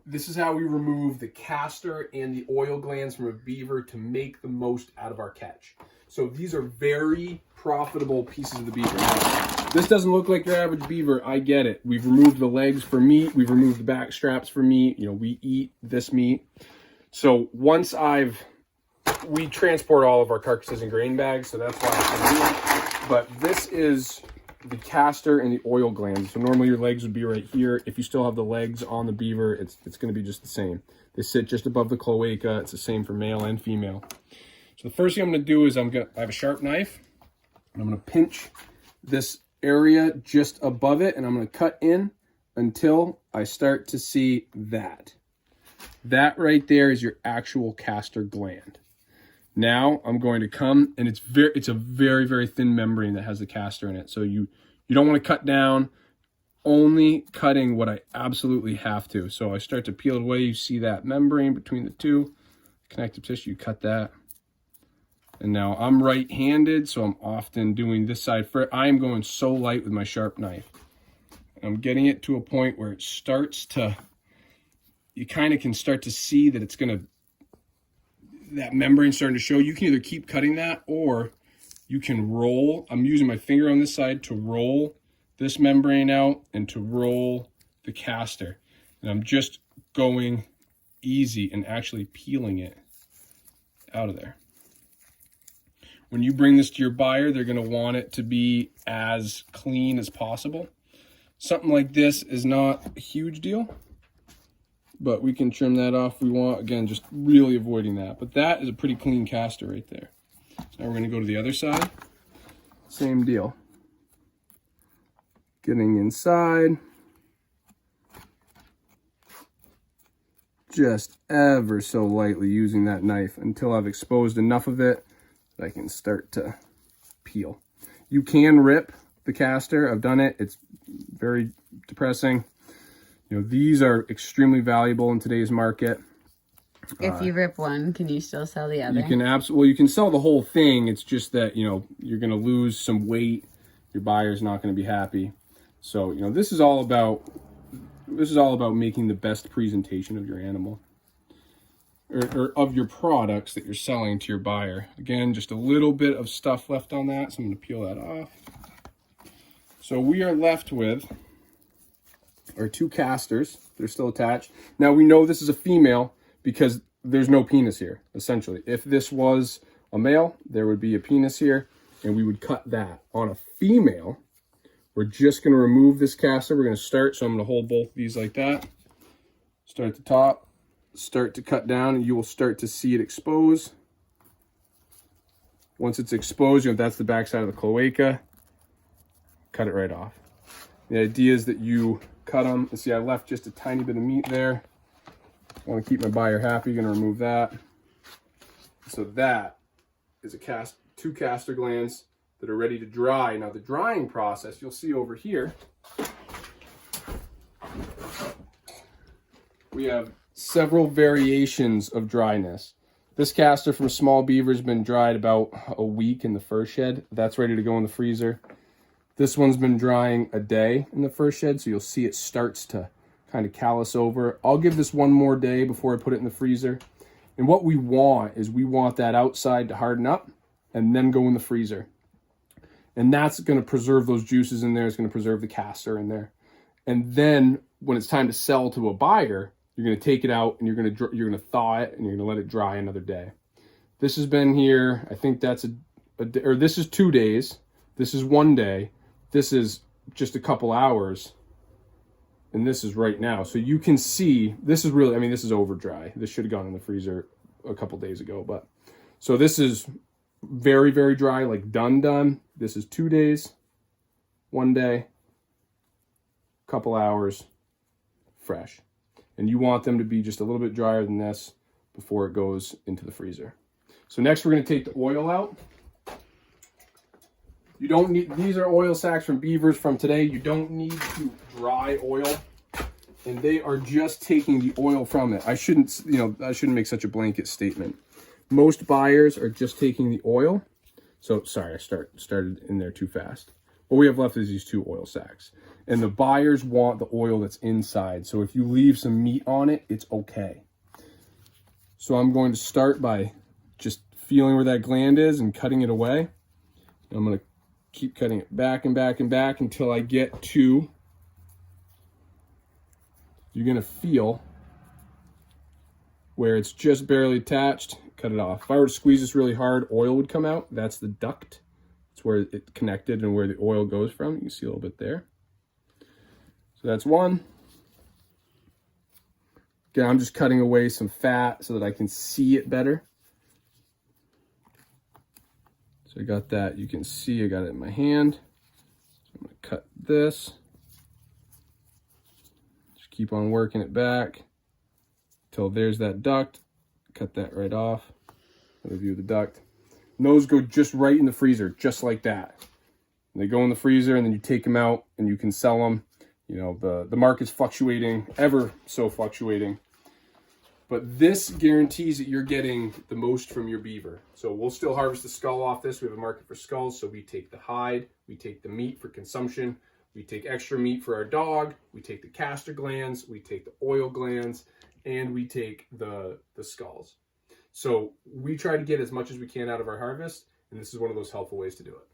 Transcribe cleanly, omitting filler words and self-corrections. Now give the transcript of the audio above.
This is how we remove the castor and the oil glands from a beaver to make the most out of our catch. So these are very profitable pieces of the beaver. Now, this doesn't look like your average beaver. I get it. We've removed the legs for meat. We've removed the back straps for meat. You know, we eat this meat. So once we transport all of our carcasses in grain bags, so that's why it's meat. But this is the castor and the oil glands. So normally your legs would be right here. If you still have the legs on the beaver, it's going to be just the same. They sit just above the cloaca. It's the same for male and female. So the first thing I'm going to do is I have a sharp knife. And I'm going to pinch this area just above it, and I'm going to cut in until I start to see that. That right there is your actual castor gland. Now I'm going to come, and it's a very, very thin membrane that has the castor in it. So you don't want to cut down, only cutting what I absolutely have to. So I start to peel it away. You see that membrane between the two, connective tissue, you cut that. And now I'm right-handed, so I'm often doing this side first. I'm going so light with my sharp knife. I'm getting it to a point where it starts to, you kind of can start to see that it's going to, that membrane starting to show. You can either keep cutting that, or you can roll. I'm using my finger on this side to roll this membrane out and to roll the castor. And I'm just going easy and actually peeling it out of there. When you bring this to your buyer, they're going to want it to be as clean as possible. Something like this is not a huge deal, but we can trim that off if we want. Again, just really avoiding that. But that is a pretty clean castor right there. So now we're going to go to the other side. Same deal. Getting inside. Just ever so lightly using that knife until I've exposed enough of it that I can start to peel. You can rip the castor. I've done it. It's very depressing. You know, these are extremely valuable in today's market. If you rip one, can you still sell the other? You can absolutely, you can sell the whole thing. It's just that, you know, you're going to lose some weight. Your buyer's not going to be happy. So, you know, this is all about making the best presentation of your animal or of your products that you're selling to your buyer. Again, just a little bit of stuff left on that, so I'm going to peel that off. So we are left with our two castors that are still attached. Now we know this is a female because there's no penis here, essentially. If this was a male, there would be a penis here, and we would cut that. On a female, we're just going to remove this castor. We're going to start, so I'm going to hold both of these like that. Start at the top, start to cut down, and you will start to see it expose. Once it's exposed, you know, that's the back side of the cloaca. Cut it right off. The idea is that you cut them. And see, I left just a tiny bit of meat there. I want to keep my buyer happy. You're going to remove that. So that is two castor glands that are ready to dry. Now the drying process, you'll see over here, we have several variations of dryness. This castor from small beaver has been dried about a week in the fur shed. That's ready to go in the freezer. This one's been drying a day in the fur shed, so you'll see it starts to kind of callus over. I'll give this one more day before I put it in the freezer. And what we want is we want that outside to harden up and then go in the freezer. And that's going to preserve those juices in there. It's going to preserve the castor in there. And then when it's time to sell to a buyer, you're going to take it out and you're going to thaw it and you're going to let it dry another day. This has been here, I think that's this is 2 days. This is 1 day. This is just a couple hours. And this is right now. So you can see, this is really, I mean, this is over dry. This should have gone in the freezer a couple days ago. But so this is very, very dry, like done. This is 2 days, 1 day, couple hours, fresh. And you want them to be just a little bit drier than this before it goes into the freezer. So next we're going to take the oil out. You don't need, these are oil sacks from beavers from today. You don't need to dry oil, and they are just taking the oil from it. I shouldn't make such a blanket statement. Most buyers are just taking the oil. So sorry, I started in there too fast. All we have left is these 2 oil sacs. And the buyers want the oil that's inside. So if you leave some meat on it, it's okay. So I'm going to start by just feeling where that gland is and cutting it away. I'm going to keep cutting it back and back and back until I get to, you're going to feel where it's just barely attached, cut it off. If I were to squeeze this really hard, oil would come out. That's the duct. It's where it connected and where the oil goes from. You can see a little bit there. So that's one. Again, I'm just cutting away some fat so that I can see it better. So I got that. You can see I got it in my hand. So I'm going to cut this. Just keep on working it back until there's that duct. Cut that right off. Another view of the duct. And those go just right in the freezer, just like that. And they go in the freezer, and then you take them out, and you can sell them. You know, the market's fluctuating, ever so fluctuating. But this guarantees that you're getting the most from your beaver. So we'll still harvest the skull off this. We have a market for skulls, so we take the hide, we take the meat for consumption, we take extra meat for our dog, we take the castor glands, we take the oil glands, and we take the skulls. So we try to get as much as we can out of our harvest, and this is one of those helpful ways to do it.